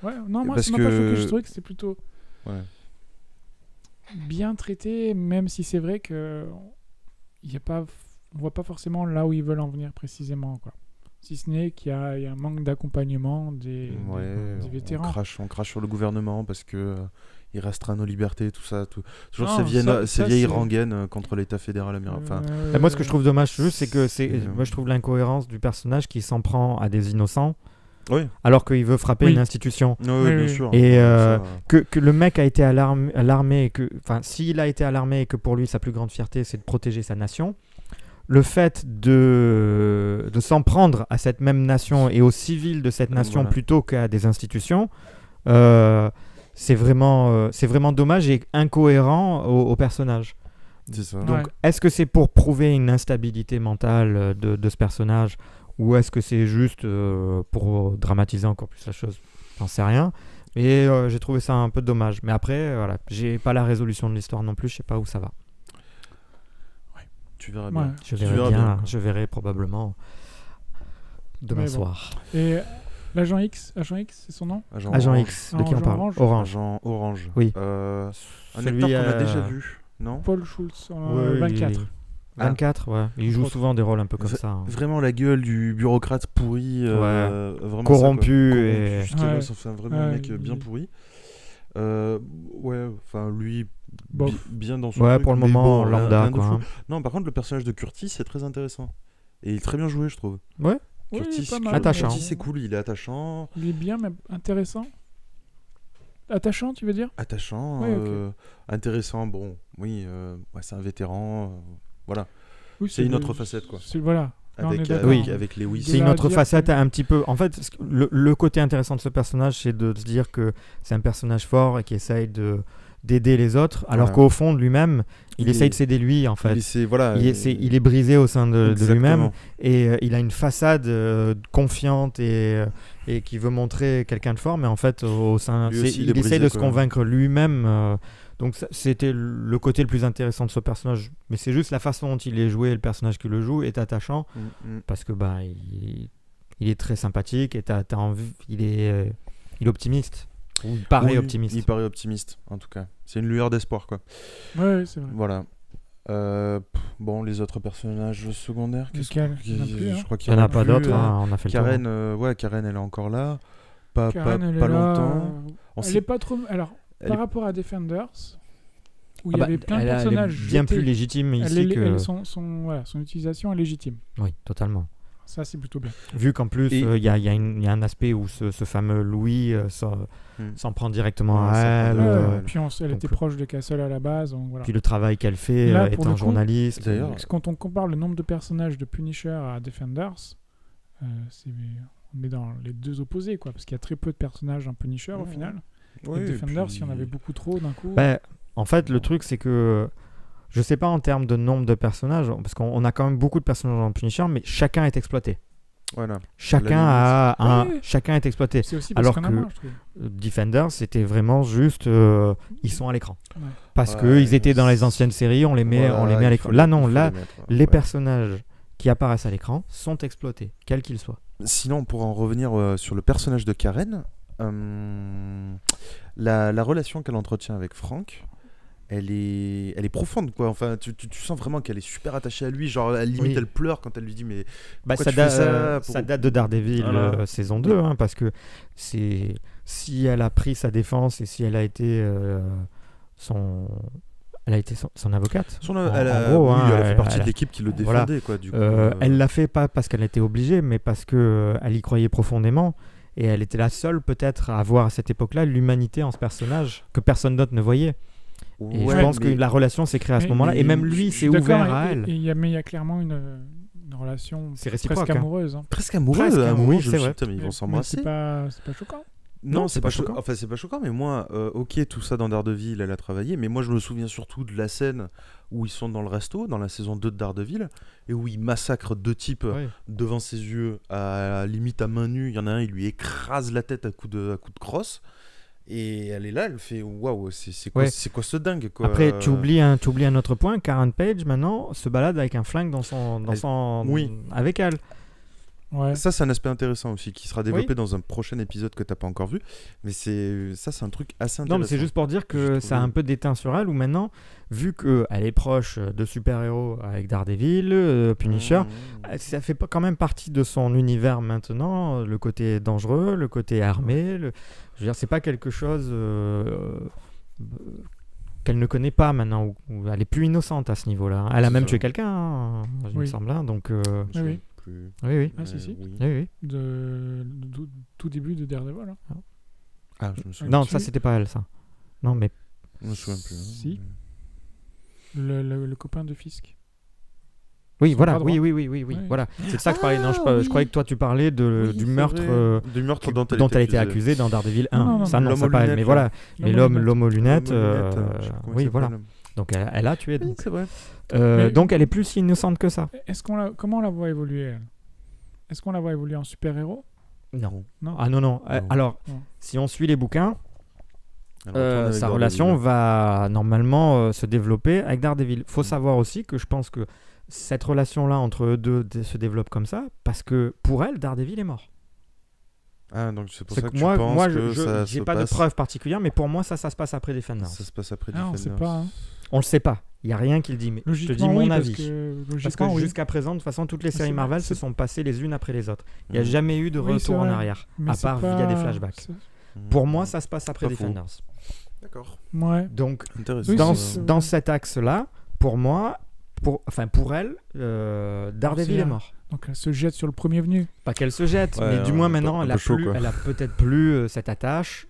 Ouais, non, moi, ça m'a pas choqué. Je trouvais que c'était plutôt bien traité, même si c'est vrai que on voit pas forcément là où ils veulent en venir précisément, quoi. Si ce n'est qu'il y a un manque d'accompagnement des vétérans. On crache sur le gouvernement parce que il restreint nos libertés, tout ça. Toujours ces vieilles rengaines contre l'État fédéral américain. Moi, ce que je trouve dommage, c'est que moi, je trouve l'incohérence du personnage qui s'en prend à des innocents. Alors qu'il veut frapper une institution. Bien sûr. Et que le mec a été à l'armée, s'il a été à l'armée et que pour lui, sa plus grande fierté, c'est de protéger sa nation. Le fait de s'en prendre à cette même nation et aux civils de cette nation plutôt qu'à des institutions, c'est vraiment dommage et incohérent au personnage. C'est ça. Donc, est-ce que c'est pour prouver une instabilité mentale de ce personnage ou est-ce que c'est juste pour dramatiser encore plus la chose ? J'en sais rien. Et j'ai trouvé ça un peu dommage. Mais après, j'ai pas la résolution de l'histoire non plus, je sais pas où ça va. Tu verras bien. Je verrai probablement demain soir. Et l'agent X, c'est son nom ? Agent X, de qui on parle ? Orange. Oui. Un acteur qu'on a déjà vu, non ? Paul Schultz, 24. 24, ouais. Il joue souvent des rôles un peu comme ça. Vraiment la gueule du bureaucrate pourri, vraiment corrompu. Ça fait vraiment un mec bien pourri. Lui, bien dans son truc, pour le moment, lambda, quoi. Non, par contre, le personnage de Curtis, c'est très intéressant. Et il est très bien joué, je trouve. Ouais. Curtis, attachant. Curtis, c'est cool, il est attachant. Il est bien, mais intéressant. Attachant, tu veux dire ? Attachant, intéressant, bon, oui, c'est un vétéran, voilà. Oui, c'est une autre facette, quoi. Voilà. Avec Lewis. C'est une autre facette un petit peu. En fait, le côté intéressant de ce personnage, c'est de se dire que c'est un personnage fort et qui essaye d'aider les autres, alors qu'au fond de lui-même, il essaye de s'aider lui, en fait. Il est brisé au sein de lui-même et il a une façade confiante et qui veut montrer quelqu'un de fort, mais en fait, au sein, il essaye de se convaincre lui-même. Donc c'était le côté le plus intéressant de ce personnage, mais c'est juste la façon dont il est joué, le personnage qui le joue est attachant parce que il est très sympathique et t'as envie, il est optimiste. Il paraît optimiste. Il paraît optimiste, en tout cas. C'est une lueur d'espoir, quoi. Ouais, c'est vrai. Voilà. Les autres personnages secondaires, je crois qu'il n'y en a pas d'autres. On a fait Karen, le tour. Karen, elle est encore là. Pas longtemps. Elle est pas trop. Alors. Par rapport à Defenders, où il y avait plein de personnages bien plus légitime ici que... Son utilisation est légitime. Oui, totalement. Ça, c'est plutôt bien. Vu qu'en plus, il y a un aspect où ce fameux Louis s'en prend directement à elle. Puis elle était proche de Castle à la base. Donc voilà. Puis le travail qu'elle fait étant journaliste. D'ailleurs, quand on compare le nombre de personnages de Punisher à Defenders, on est dans les deux opposés, quoi, parce qu'il y a très peu de personnages en Punisher au final. les Defenders, il y en avait beaucoup trop d'un coup. En fait, le truc, c'est que je sais pas en termes de nombre de personnages, parce qu'on a quand même beaucoup de personnages dans Punisher, mais chacun est exploité. Voilà. Chacun est exploité. C'est aussi parce alors qu'on que a marre, je trouve. Defenders, c'était vraiment juste ils sont à l'écran. Ouais. Parce qu'ils étaient dans les anciennes séries, on les met à l'écran. Là non, les personnages qui apparaissent à l'écran sont exploités, quels qu'ils soient. Sinon, pour en revenir sur le personnage de Karen, la relation qu'elle entretient avec Frank, elle est profonde, quoi. Enfin, tu sens vraiment qu'elle est super attachée à lui. Genre, à la limite, elle pleure quand elle lui dit mais pourquoi tu fais ça ça date de Daredevil saison 2, hein, parce que si elle a pris sa défense et si elle a été son avocate. Elle a fait partie de l'équipe qui le défendait. Quoi, du coup, elle l'a fait pas parce qu'elle était obligée, mais parce qu'elle y croyait profondément. Et elle était la seule, peut-être, à voir à cette époque-là l'humanité en ce personnage que personne d'autre ne voyait. Et je pense que la relation s'est créée à ce moment-là. Et même lui s'est ouvert à elle. Mais il y a clairement une relation presque amoureuse. Hein. Presque amoureuse, oui, c'est vrai. Mais ils vont s'embrasser. C'est pas choquant. Non, c'est pas choquant. Enfin, c'est pas choquant, mais moi, ok, tout ça dans Daredevil, elle a travaillé, mais moi je me souviens surtout de la scène où ils sont dans le resto, dans la saison 2 de Daredevil, et où ils massacrent 2 types devant ses yeux, à limite à main nue. Il y en a un, il lui écrase la tête à coups de crosse, et elle est là, elle fait waouh, c'est quoi ce dingue, quoi. Après, tu oublies un autre point, Karen Page maintenant se balade avec un flingue avec elle. Ouais. Ça, c'est un aspect intéressant aussi qui sera développé dans un prochain épisode que tu n'as pas encore vu. Mais c'est un truc assez intéressant. Non, mais c'est juste pour dire que ça a un peu déteint sur elle, où maintenant, vu qu'elle est proche de super-héros avec Daredevil, Punisher, ça fait quand même partie de son univers maintenant, le côté dangereux, le côté armé. Je veux dire, c'est pas quelque chose qu'elle ne connaît pas maintenant, où elle est plus innocente à ce niveau-là. Elle a même tué quelqu'un, il me semble. Donc, oui. Oui. Ah, si. Oui. Tout début de Daredevil. Hein. Ah, je me souviens. Non, ça, c'était pas elle, ça. Non, mais. Je me souviens plus. Si. Le copain de Fisk. Oui, voilà. Oui. Voilà. C'est de ça que je parlais. Non, je croyais que toi, tu parlais du meurtre, dont elle était accusée dans Daredevil 1. Non, ça, non, c'est pas elle. Mais voilà. Mais l'homme aux lunettes. Oui, voilà. Donc, elle a tué. Oui, c'est vrai. Donc elle est plus si innocente que ça. Comment on la voit évoluer, elle ? Est-ce qu'on la voit évoluer en super-héros ? Non. Ah non. Alors, si on suit les bouquins, sa relation va normalement se développer avec Daredevil. Faut savoir aussi que je pense que cette relation-là entre eux deux se développe comme ça parce que pour elle, Daredevil est mort. Ah, donc c'est pour ça que tu penses que ça j'ai pas de preuve particulière, mais pour moi, ça se passe après Defenders. Ça se passe après Defenders. On sait pas. On le sait pas. Il n'y a rien qui le dit, mais je te dis mon avis. Parce que jusqu'à présent, de toute façon, toutes les séries Marvel se sont passées les unes après les autres. Il n'y a jamais eu de retour en arrière, à part via des flashbacks. Pour moi, ça se passe après Defenders. D'accord. Ouais. Donc, dans cet axe-là, pour moi, pour elle, Daredevil est mort. Donc elle se jette sur le premier venu. Pas qu'elle se jette, mais du moins maintenant, elle a peut-être plus cette attache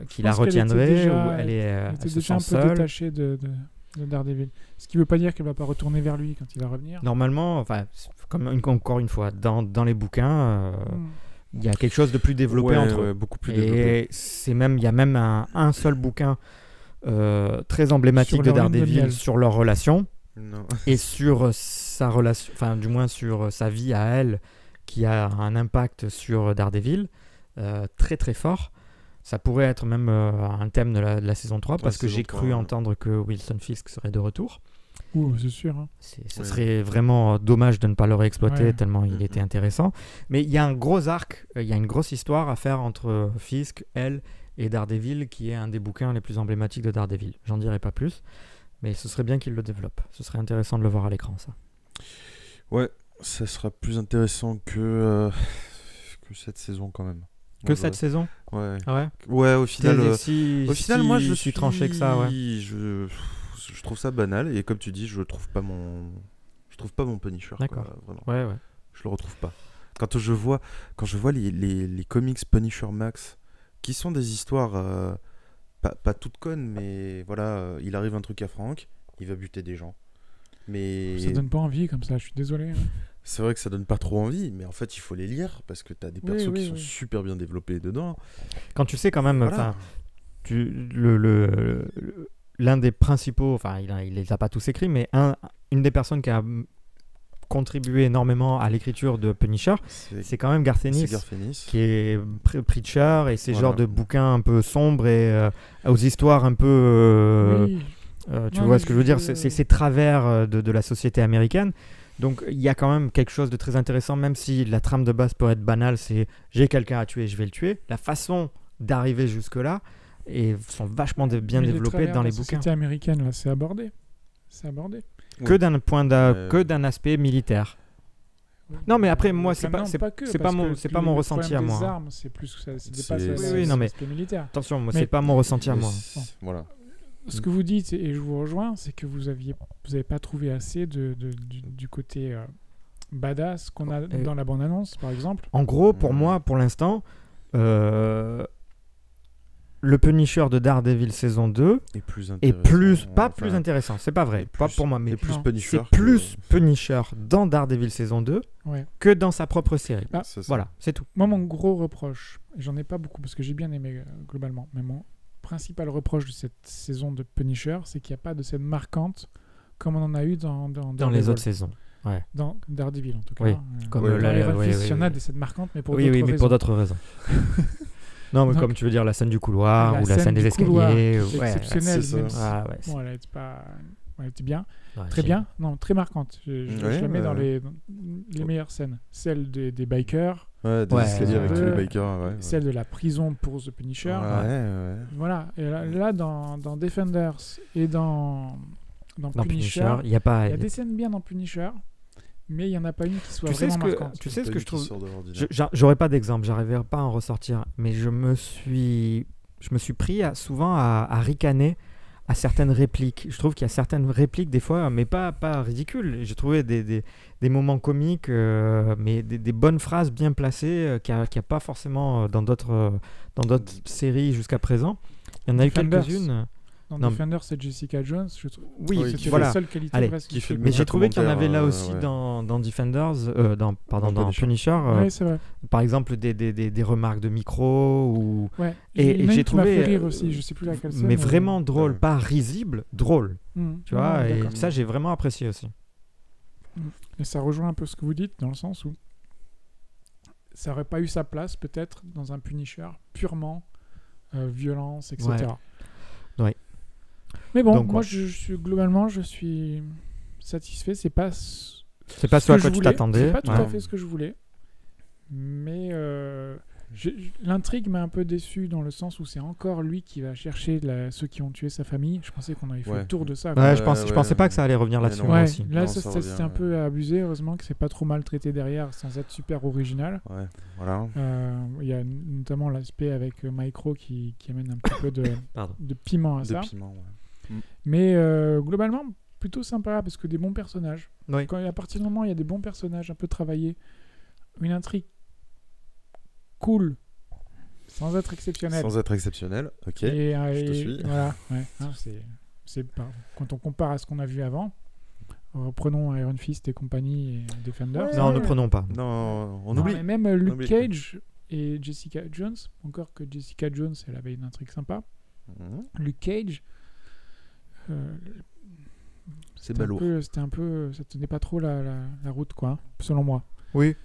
qui la retiendrait. Elle était déjà un peu détachée de Daredevil. Ce qui ne veut pas dire qu'elle ne va pas retourner vers lui quand il va revenir. Normalement, encore une fois, dans les bouquins, il y a quelque chose de plus développé entre eux. Beaucoup plus développé. Et il y a même un seul bouquin très emblématique de Daredevil sur leur relation. Non. Et sur sa relation, enfin du moins sur sa vie à elle, qui a un impact sur Daredevil très très fort. Ça pourrait être même un thème de la saison 3 parce que j'ai cru entendre que Wilson Fisk serait de retour. C'est sûr. Hein. Ce serait vraiment dommage de ne pas le réexploiter tellement il était intéressant. Mais il y a un gros arc, il y a une grosse histoire à faire entre Fisk, elle et Daredevil, qui est un des bouquins les plus emblématiques de Daredevil. J'en dirai pas plus. Mais ce serait bien qu'il le développe. Ce serait intéressant de le voir à l'écran, ça. Ouais, ça sera plus intéressant que cette saison, quand même. Que cette saison ? Ouais. Ah ouais. Ouais, au final, moi, je suis tranché que ça, ouais. Je trouve ça banal, et comme tu dis, je trouve pas mon Punisher. D'accord. Quoi, ouais. Je le retrouve pas. Quand je vois les comics Punisher Max, qui sont des histoires... Pas toute conne, mais voilà, il arrive un truc à Frank, il va buter des gens. Mais ça donne pas envie comme ça, je suis désolé. C'est vrai que ça donne pas trop envie, mais en fait, il faut les lire parce que t'as des persos qui sont super bien développés dedans. Quand tu sais quand même, l'un des principaux, enfin, il les a pas tous écrits, mais une des personnes qui a contribué énormément à l'écriture de Punisher, c'est quand même Garth Ennis, qui est Preacher et ces genres de bouquins un peu sombres et aux histoires un peu tu vois ce que je veux dire, c'est travers de la société américaine. Donc il y a quand même quelque chose de très intéressant, même si la trame de base peut être banale, c'est j'ai quelqu'un à tuer, je vais le tuer. La façon d'arriver jusque là sont vachement bien développées dans les bouquins. La société américaine là, c'est abordé. Que d'un aspect militaire. Non, mais après moi c'est pas mon ressenti à moi. Les armes, c'est plus ça dépasse l'aspect militaire. Attention, moi c'est pas mon ressenti à moi. Voilà. Ce que vous dites et je vous rejoins, c'est que vous avez pas trouvé assez du côté badass qu'on a dans la bande-annonce, par exemple. En gros, pour moi, pour l'instant, le Punisher de Daredevil saison 2 est plus intéressant, c'est pas vrai, pas pour moi, mais c'est plus Punisher dans Daredevil saison 2 que dans sa propre série. Voilà, c'est tout. Moi, mon gros reproche, j'en ai pas beaucoup parce que j'ai bien aimé globalement, mais mon principal reproche de cette saison de Punisher, c'est qu'il n'y a pas de scène marquante comme on en a eu dans les autres saisons. Ouais. Dans Daredevil en tout cas. Oui. Comme Iron Fist, il y en a des scènes marquantes, mais pour d'autres raisons. Oui, mais pour d'autres raisons. Non, mais donc, comme tu veux dire, la scène du couloir ou la scène des escaliers. C'est exceptionnel. Bon, elle était bien. Très bien. Non, très marquante. Je la mets dans les meilleures scènes. Celle des bikers. Des escaliers avec tous les bikers. Celle de la prison pour The Punisher. Voilà. Et là dans Defenders et dans Punisher, il y a des scènes bien dans Punisher. Mais il n'y en a pas une qui soit vraiment marquante. Tu sais ce que je trouve. J'aurais pas d'exemple, j'arriverai pas à en ressortir. Mais je me suis pris souvent à ricaner à certaines répliques. Je trouve qu'il y a certaines répliques des fois, mais pas ridicules. J'ai trouvé des moments comiques, mais des bonnes phrases bien placées qu'il n'y a pas forcément dans d'autres séries jusqu'à présent. Il y en a eu quelques-unes. Dans Defender, c'est Jessica Jones. C'était la seule qualité mais j'ai trouvé qu'il y en avait là aussi dans Defenders, dans Punisher. C'est vrai. Par exemple, des remarques de micro. Et j'ai trouvé. Fait rire aussi, je sais plus laquelle c'est. Mais vraiment drôle, pas risible, drôle. Tu vois, et ça, j'ai vraiment apprécié aussi. Et ça rejoint un peu ce que vous dites, dans le sens où ça n'aurait pas eu sa place, peut-être, dans un Punisher purement violence, etc. Ouais. Mais bon, donc, moi, globalement, je suis satisfait. C'est pas ce à quoi tu t'attendais. C'est pas tout à fait ce que je voulais. Mais l'intrigue m'a un peu déçu dans le sens où c'est encore lui qui va chercher ceux qui ont tué sa famille. Je pensais qu'on avait fait le tour de ça. Je pensais pas que ça allait revenir là-dessus. Aussi. Là, c'est un peu abusé. Heureusement que c'est pas trop maltraité derrière sans être super original. Voilà. Il y a notamment l'aspect avec Micro qui amène un petit peu de piment à ça. Mais globalement, plutôt sympa parce que des bons personnages. À partir du moment où il y a des bons personnages un peu travaillés, une intrigue cool, sans être exceptionnel. Ok. Je te suis. Voilà, quand on compare à ce qu'on a vu avant, reprenons Iron Fist et compagnie et Defenders. Non, ne prenons pas. Non, on oublie. Mais même Luke Cage et Jessica Jones, encore que Jessica Jones, elle avait une intrigue sympa. Luke Cage, c'est balourd. C'était un peu, ça tenait pas trop la route, quoi, selon moi. Oui.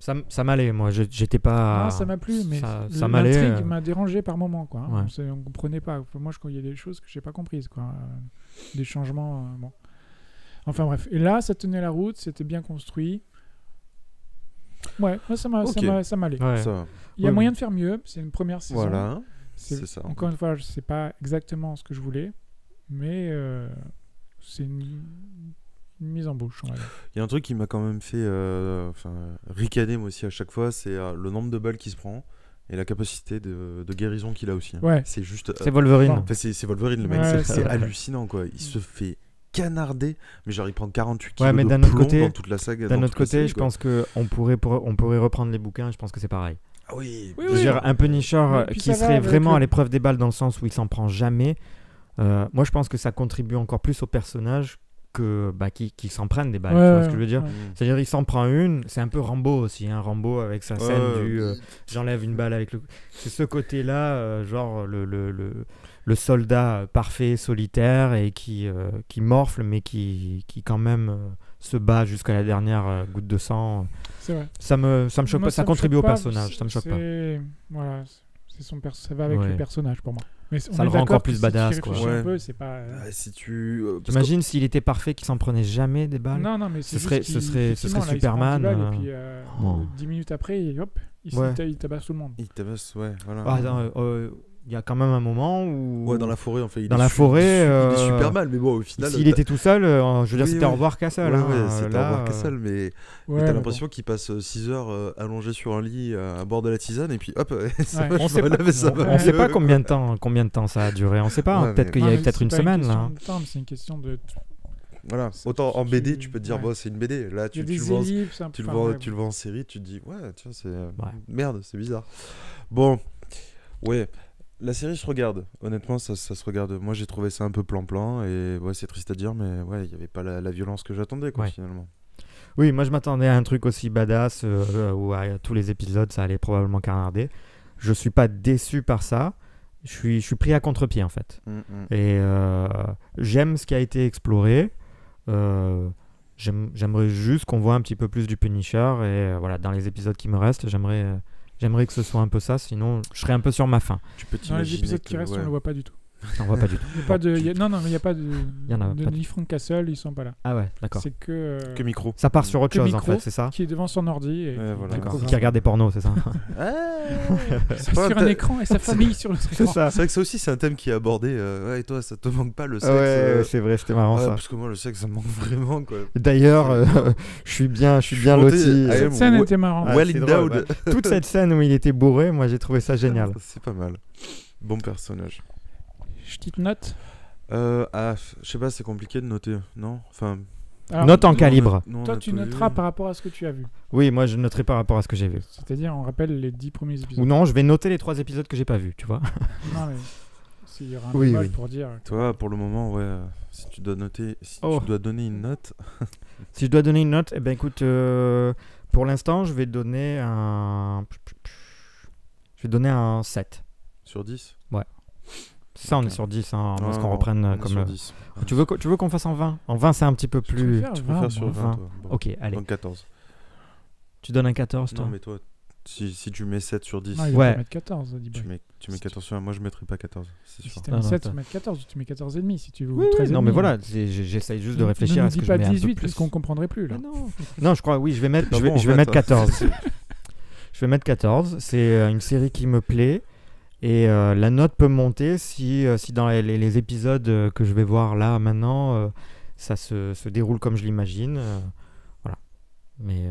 Ça m'allait, moi, j'étais pas. Non, ça m'a plu, mais ça m'allait. L'intrigue m'a dérangé par moment, quoi. On comprenait pas. Moi, il y a des choses que j'ai pas comprises, quoi. Des changements. Bon. Enfin bref. Et là, ça tenait la route, c'était bien construit. Ouais, moi, ça m'allait. Il y a moyen de faire mieux. C'est une première saison. Voilà. C'est ça. Encore une fois, je sais pas exactement ce que je voulais, mais c'est une mise en bouche. Il y a un truc qui m'a quand même fait ricaner moi aussi à chaque fois, c'est le nombre de balles qu'il se prend et la capacité de guérison qu'il a aussi. C'est juste. C'est Wolverine. C'est Wolverine, le mec. C'est hallucinant, quoi. Il se fait canarder, mais genre il prend 48 kilos mais de plomb dans toute la saga. D'un autre côté, je pense qu'on pourrait reprendre les bouquins. Je pense que c'est pareil. Ah oui. Je veux dire, un Punisher qui serait vraiment à l'épreuve des balles dans le sens où il s'en prend jamais. Moi, je pense que ça contribue encore plus au personnage qui s'en prennent des balles, tu vois ce que je veux dire. C'est-à-dire il s'en prend une, c'est un peu Rambo aussi, hein, Rambo avec sa scène du j'enlève une balle avec le... C'est ce côté-là, genre le soldat parfait, solitaire et qui morfle mais qui quand même se bat jusqu'à la dernière goutte de sang. C'est vrai. Ça me choque pas, ça contribue au personnage, ça me choque pas. Voilà, ça va avec le personnage pour moi. Mais ça le rend encore plus badass, quoi. Un peu, c'est pas... si tu... T'imagines s'il était parfait, qu'il s'en prenait jamais des balles. Non, mais ce serait Superman. Et puis 10 minutes après, hop, il tabasse tout le monde. Il tabasse, voilà. Il y a quand même un moment où... Ouais, dans la forêt, en fait. Il est super mal, mais bon, au final... S'il était tout seul, je veux dire, c'était au revoir Castle. C'était au revoir Castle, mais t'as l'impression qu'il passe 6 heures allongé sur un lit à bord de la tisane, et puis hop, on sait pas combien de temps ça a duré, on sait pas, peut-être qu'il y avait peut-être une semaine, là. C'est une question de... Voilà, autant en BD, tu peux te dire, c'est une BD. Là, tu le vois en série, tu te dis, tiens, c'est... Merde, c'est bizarre. Bon, la série se regarde, honnêtement, ça se regarde. Moi, j'ai trouvé ça un peu plan-plan, et c'est triste à dire, mais il n'y avait pas la violence que j'attendais, finalement. Oui, moi, je m'attendais à un truc aussi badass, où à tous les épisodes, ça allait probablement canarder. Je suis pas déçu par ça. Je suis pris à contre-pied, en fait. Et j'aime ce qui a été exploré. J'aimerais juste qu'on voit un petit peu plus du Punisher, et voilà, dans les épisodes qui me restent, j'aimerais que ce soit un peu ça, sinon je serais un peu sur ma faim. Dans les épisodes qui restent, on ne le voit pas du tout. On voit pas du tout. Il n'y a pas de ni Frank Castle, ils sont pas là. Ah ouais, d'accord. C'est que micro. Ça part sur autre chose en fait, c'est ça. Qui est devant son ordi et qui regarde des pornos, c'est ça. Sur un écran et sa famille sur l'autre écran. C'est vrai que ça aussi c'est un thème qui est abordé. Et toi, ça te manque pas le sexe? Ouais, c'est vrai, c'était marrant ça. Parce que moi le sexe ça me manque vraiment quoi. D'ailleurs, je suis bien loti. Cette scène était marrante. Toute cette scène où il était bourré, moi j'ai trouvé ça génial. C'est pas mal. Bon personnage. Petite note. Je sais pas, c'est compliqué de noter, non? Enfin. Alors, note en calibre. Toi, tu noteras par rapport à ce que tu as vu. Oui, moi je noterai par rapport à ce que j'ai vu. C'est-à-dire, on rappelle les 10 premiers épisodes. Ou non, je vais noter les 3 épisodes que j'ai pas vus, tu vois. Non, mais s'il y aura un bémol pour dire. Toi, pour le moment, si tu dois noter, tu dois donner une note. Si je dois donner une note, écoute, pour l'instant, je vais donner un 7. Sur 10? Ouais. Ça, on est sur 10, hein, parce qu'on reprenne comme... Sur 10. Tu veux qu'on fasse en 20? En 20, c'est un petit peu plus... Tu peux faire sur 20, toi. Bon. Ok, allez. Donc 14. Tu donnes un 14, toi? Non, mais toi, si tu mets 7 sur 10... Non, il va mettre 14, tu mets 14 sur 1. Moi, je mettrai pas 14, c'est sûr. Si tu mets 7, tu mets 14, tu mets 14,5 si tu veux. Oui, 13,5. Non, mais voilà, j'essaye juste de réfléchir à ce que je mets un peu plus. Ne dis pas 18, parce qu'on comprendrait plus, là. Non, je crois, oui, je vais mettre 14. Je vais mettre 14. C'est une série qui me plaît. Et la note peut monter si dans les épisodes que je vais voir là maintenant, ça se déroule comme je l'imagine. Voilà. Mais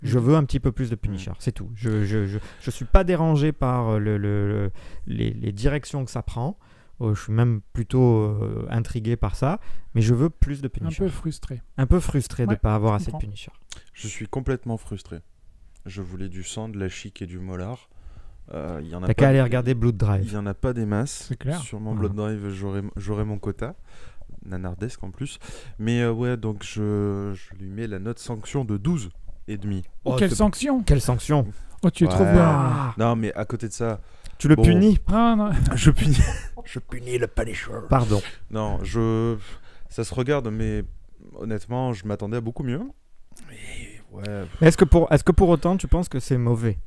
je veux un petit peu plus de Punisher, c'est tout. Je suis pas dérangé par les directions que ça prend. Je suis même plutôt intrigué par ça, mais je veux plus de Punisher. Un peu frustré de ne pas avoir assez de Punisher. Je suis complètement frustré. Je voulais du sang, de la chic et du molar. T'as qu'à aller regarder Blood Drive. Il n'y en a pas des masses. C'est clair. Sûrement Blood Drive, j'aurai mon quota. Nanardesque en plus. Mais donc je lui mets la note sanction de 12,5. Oh, quelle sanction! Quelle sanction! Oh, tu es trop bien. Non, mais à côté de ça... Tu le punis? Ah, non. Je punis le Punisher. Pardon. Non, ça se regarde, mais honnêtement, je m'attendais à beaucoup mieux. Mais est-ce que pour autant, tu penses que c'est mauvais?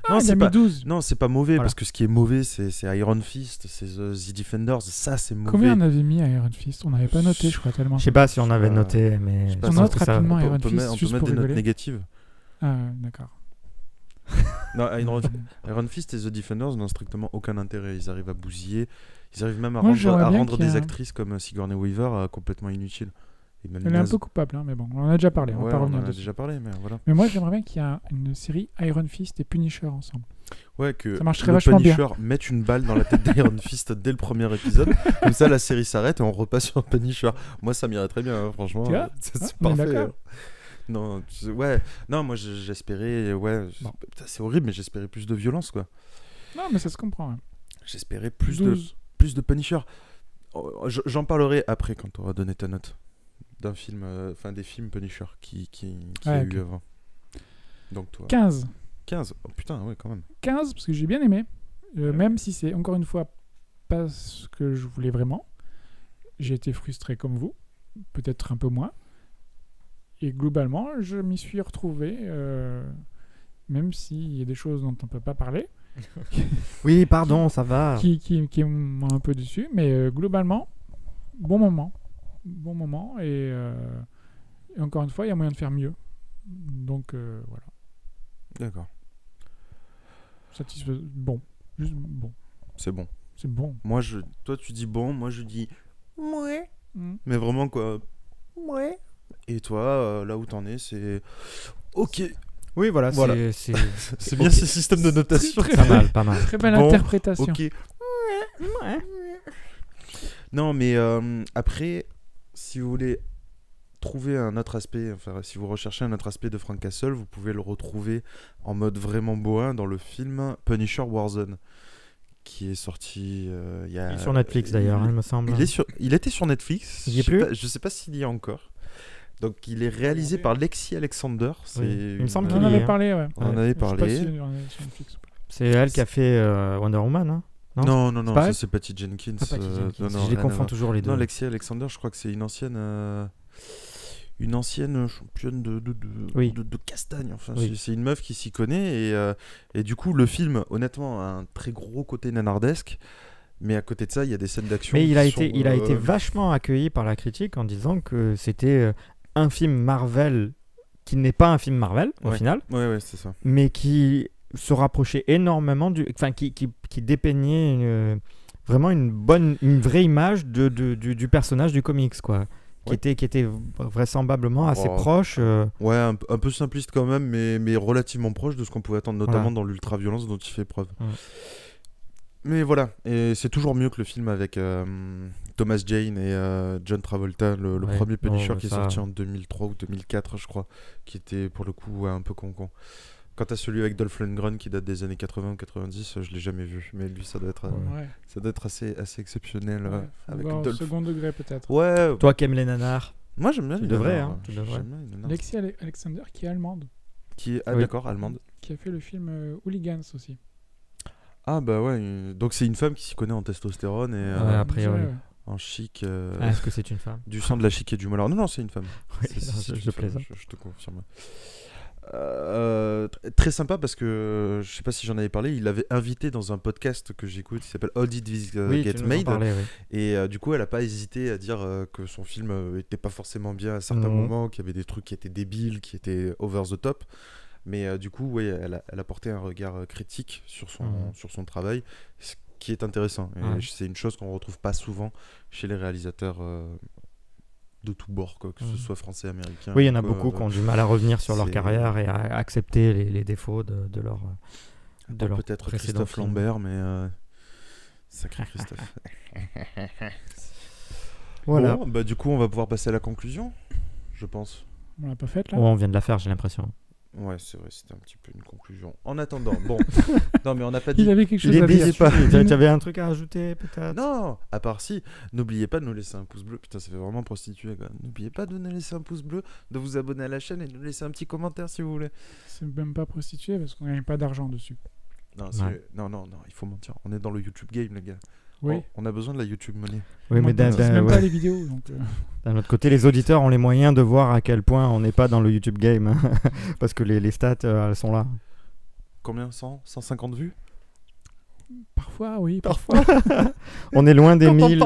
Non, c'est pas 12. Non, c'est pas mauvais, parce que ce qui est mauvais, c'est Iron Fist, c'est The Defenders, ça c'est mauvais. Combien on avait mis à Iron Fist? On n'avait pas noté, je crois, tellement. Je sais pas si on avait noté, mais on note rapidement Iron Fist. On peut mettre des notes négatives. Ah, d'accord. Non, Iron Fist et The Defenders n'ont strictement aucun intérêt. Ils arrivent à bousiller, ils arrivent même à rendre des actrices comme Sigourney Weaver complètement inutiles. Elle est un peu coupable, hein, mais bon, on en a déjà parlé. On va pas revenir dessus. Déjà parlé, mais voilà. Mais moi, j'aimerais bien qu'il y ait une série Iron Fist et Punisher ensemble. Ouais, que ça marcherait vachement Punisher bien. mette une balle dans la tête d'Iron Fist dès le premier épisode. Comme ça, la série s'arrête et on repasse sur Punisher. Moi, ça m'irait très bien, hein, franchement. C'est parfait. Non, moi j'espérais, c'est horrible, mais j'espérais plus de violence, quoi. Non, mais ça se comprend. Hein. J'espérais plus de Punisher. J'en parlerai après quand tu auras donné ta note d'un film, des films Punisher qui a eu avant. Donc toi. 15. 15. Oh putain, ouais, quand même. 15 parce que j'ai bien aimé. Même si c'est encore une fois pas ce que je voulais vraiment. J'ai été frustré comme vous. Peut-être un peu moins. Et globalement, je m'y suis retrouvé. Même s'il y a des choses dont on ne peut pas parler. Oui, pardon, ça va. Qui m'ont un peu déçu. Mais globalement, bon moment. Et encore une fois, il y a moyen de faire mieux. Donc voilà. D'accord. Satisfait. Bon. Juste bon. C'est bon. C'est bon. Toi, tu dis bon, moi je dis ouais. Mais vraiment quoi. Ouais. Et toi, là où t'en es, c'est ok. Oui, voilà. C'est bien ce système de notation. Pas mal. Très belle interprétation. Ok. Ouais. Non, mais après, si vous voulez trouver un autre aspect, si vous recherchez un autre aspect de Frank Castle, vous pouvez le retrouver en mode vraiment bourrin dans le film Punisher Warzone, qui est sorti il y a... Il est sur Netflix d'ailleurs, il me semble. Il était sur Netflix. Je sais pas s'il y est encore. Donc il est réalisé par Lexi Alexander. Il me semble qu'il y est. On en avait parlé, ouais. On en avait parlé. C'est elle qui a fait Wonder Woman, hein? Non, ça c'est Patty Jenkins. Je les confonds toujours les deux. Non, Lexi Alexander, je crois que c'est une ancienne championne de castagne. C'est une meuf qui s'y connaît. Et du coup, le film, honnêtement, a un très gros côté nanardesque. Mais à côté de ça, il y a des scènes d'action. Mais il a été vachement accueilli par la critique en disant que c'était un film Marvel qui n'est pas un film Marvel, au final. Ouais, c'est ça. Mais qui se rapprochait énormément qui dépeignait vraiment une vraie image du personnage du comics, quoi. Qui était vraisemblablement assez proche. Ouais, un peu simpliste quand même, mais relativement proche de ce qu'on pouvait attendre, notamment dans l'ultra-violence dont il fait preuve. Mais voilà, et c'est toujours mieux que le film avec Thomas Jane et John Travolta, le premier Punisher qui est sorti en 2003 ou 2004, je crois, qui était pour le coup un peu con. Quant à celui avec Dolph Lundgren qui date des années 80 ou 90, je l'ai jamais vu, mais lui ça doit être assez exceptionnel. Avec au second degré peut-être. Ouais. Toi qui aimes les nanars. Moi j'aime bien les nanars. Tu devrais. Lexi Alexander qui est allemande. D'accord, allemande. Qui a fait le film Hooligans aussi. Ah bah ouais, donc c'est une femme qui s'y connaît en testostérone et a priori. En chic. Est-ce que c'est une femme? Du sang, de la chic et du molar. Non, c'est une femme. Oui, je plaisante. Je te confirme. Très sympa parce que je sais pas si j'en avais parlé, il l'avait invité dans un podcast que j'écoute qui s'appelle How Did This Get Made, et du coup elle a pas hésité à dire que son film était pas forcément bien à certains moments, qu'il y avait des trucs qui étaient débiles, qui étaient over the top, mais du coup elle a porté un regard critique sur son travail, ce qui est intéressant, et c'est une chose qu'on retrouve pas souvent chez les réalisateurs de tous bords, que ce soit français, américain. Oui, il y en a beaucoup qui ont du mal à revenir sur leur carrière et à accepter les défauts de leur peut-être Christophe Lambert, mais sacré Christophe. Voilà. Bon, du coup, on va pouvoir passer à la conclusion, je pense. On l'a pas faite là. On vient de la faire, j'ai l'impression. Ouais, c'est vrai, c'était un petit peu une conclusion. En attendant, bon. Non, mais on n'a pas dit. Il avait quelque chose à dire. Tu avais un truc à rajouter, peut-être? Non, à part si. N'oubliez pas de nous laisser un pouce bleu. Putain, ça fait vraiment prostitué, quand même. N'oubliez pas de nous laisser un pouce bleu, de vous abonner à la chaîne et de nous laisser un petit commentaire si vous voulez. C'est même pas prostitué parce qu'on gagne pas d'argent dessus. Non, non, il faut mentir. On est dans le YouTube game, les gars. Oui. On a besoin de la YouTube money. Oui, mais même pas les vidéos. Donc d'un autre côté, les auditeurs ont les moyens de voir à quel point on n'est pas dans le YouTube game. Parce que les stats, elles sont là. Combien? 150 vues? Parfois, oui. Parfois. On est loin des 1000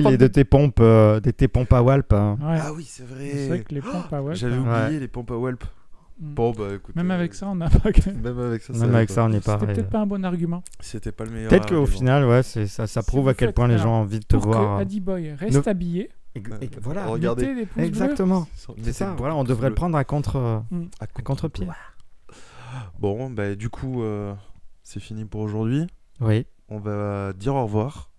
et de tes pompes à Walp. Hein. Ouais. Ah oui, c'est vrai. C'est vrai que les pompes à Walp. J'avais oublié les pompes à Walp. Bon, bah écoute. Même avec ça, on n'a pas. Même avec ça, on n'est pas. C'était peut-être pas un bon argument. C'était pas le meilleur. Peut-être qu'au final, ouais, ça prouve à quel point les gens ont envie de te voir. Pour que Addy Boy reste habillé. Voilà. Regardez. Exactement. C'est ça. Voilà, on devrait le prendre à contre-pied. Bon, bah du coup, c'est fini pour aujourd'hui. Oui. On va dire au revoir.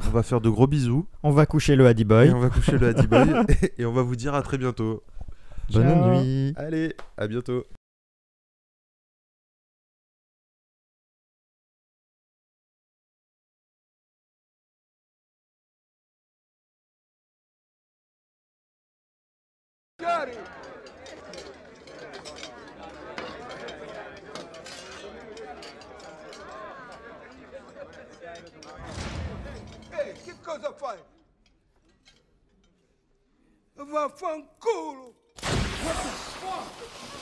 On va faire de gros bisous. On va coucher le Addy Boy. Et on va vous dire à très bientôt. Bonne nuit. Allez, à bientôt. Johnny! Ehi, che cosa fai? Vaffanculo! What the fuck?